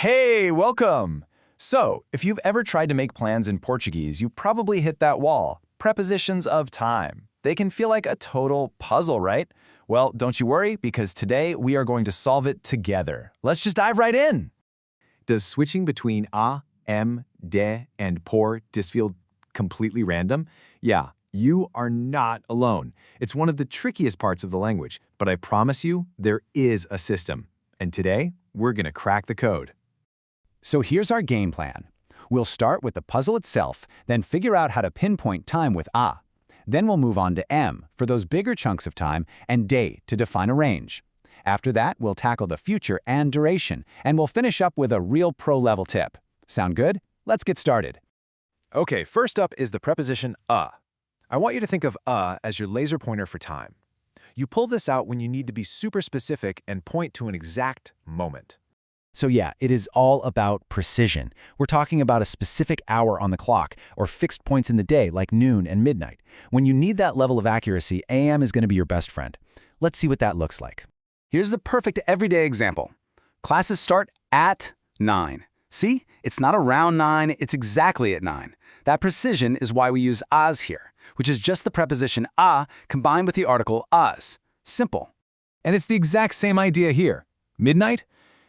Hey, welcome! So, if you've ever tried to make plans in Portuguese, you probably hit that wall. Prepositions of time. They can feel like a total puzzle, right? Well, don't you worry, because today we are going to solve it together. Let's just dive right in! Does switching between a, de, and por just feel completely random? Yeah, you are not alone. It's one of the trickiest parts of the language, but I promise you, there is a system. And today, we're gonna crack the code. So here's our game plan. We'll start with the puzzle itself, then figure out how to pinpoint time with a. Then we'll move on to for those bigger chunks of time, and de to define a range. After that, we'll tackle the future and duration, and we'll finish up with a real pro-level tip. Sound good? Let's get started. Okay, first up is the preposition a. I want you to think of a as your laser pointer for time. You pull this out when you need to be super specific and point to an exact moment. So yeah, it is all about precision. We're talking about a specific hour on the clock or fixed points in the day like noon and midnight. When you need that level of accuracy, AM is going to be your best friend. Let's see what that looks like. Here's the perfect everyday example. Classes start at 9. See, it's not around 9, it's exactly at 9. That precision is why we use as here, which is just the preposition a combined with the article as. Simple. And it's the exact same idea here. Midnight?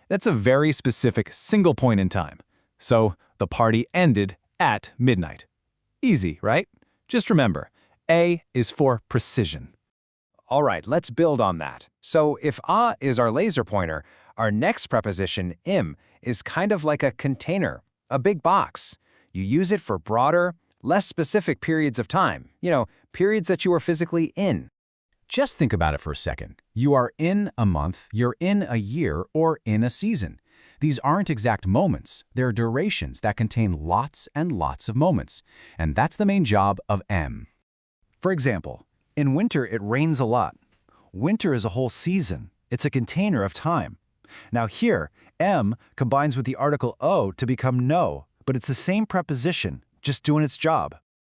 That's a very specific single point in time. So the party ended at midnight. Easy, right? Just remember, A is for precision. All right, let's build on that. So if a is our laser pointer, our next preposition, is kind of like a container, a big box. You use it for broader, less specific periods of time. Periods that you are physically in. Just think about it for a second. You are in a month, you're in a year, or in a season. These aren't exact moments. They're durations that contain lots and lots of moments. And that's the main job of For example, in winter it rains a lot. Winter is a whole season. It's a container of time. Now here, combines with the article o to become no, but it's the same preposition, just doing its job.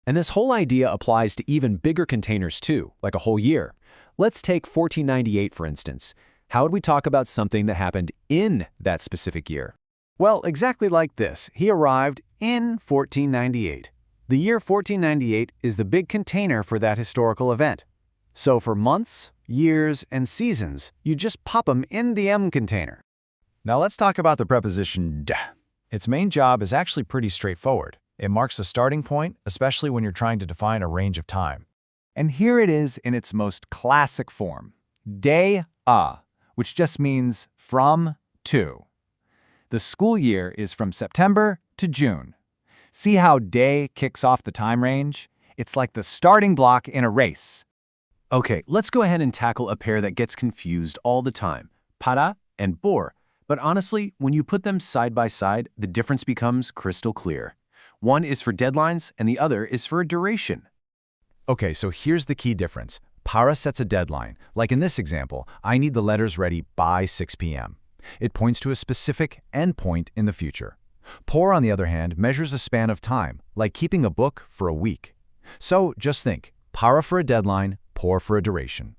And this whole idea applies to even bigger containers too, like a whole year. Let's take 1498 for instance. How would we talk about something that happened in that specific year? Well, exactly like this. He arrived in 1498. The year 1498 is the big container for that historical event. So for months, years, and seasons, you just pop them in the container. Now let's talk about the preposition de. Its main job is actually pretty straightforward. It marks a starting point, especially when you're trying to define a range of time. And here it is in its most classic form, de a, which just means from to. The school year is from September to June. See how de kicks off the time range? It's like the starting block in a race. Okay, let's go ahead and tackle a pair that gets confused all the time, para and por. But honestly, when you put them side by side, the difference becomes crystal clear. One is for deadlines and the other is for a duration. Okay, so here's the key difference. Para sets a deadline. Like in this example, I need the letters ready by 6 p.m. It points to a specific endpoint in the future. Por, on the other hand, measures a span of time, like keeping a book for a week. So just think, para for a deadline, por for a duration.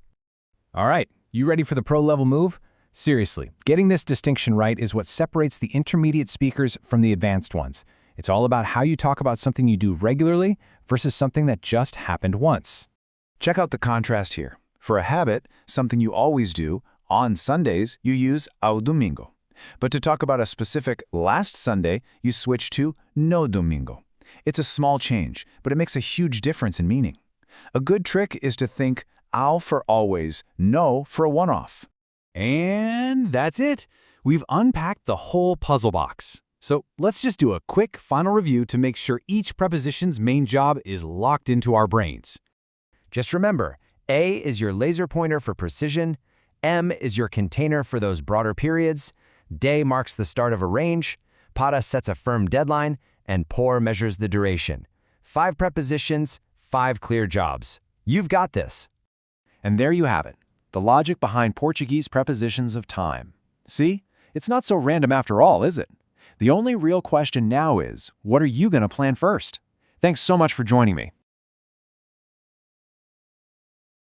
All right, you ready for the pro-level move? Seriously, getting this distinction right is what separates the intermediate speakers from the advanced ones. It's all about how you talk about something you do regularly versus something that just happened once. Check out the contrast here. For a habit, something you always do, on Sundays, you use ao domingo. But to talk about a specific last Sunday, you switch to no domingo. It's a small change, but it makes a huge difference in meaning. A good trick is to think ao for always, no for a one-off. And that's it. We've unpacked the whole puzzle box. So let's just do a quick final review to make sure each preposition's main job is locked into our brains. Just remember, A is your laser pointer for precision, M is your container for those broader periods, de marks the start of a range, para sets a firm deadline, and por measures the duration. 5 prepositions, 5 clear jobs. You've got this. And there you have it, the logic behind Portuguese prepositions of time. See, it's not so random after all, is it? The only real question now is, what are you going to plan first? Thanks so much for joining me.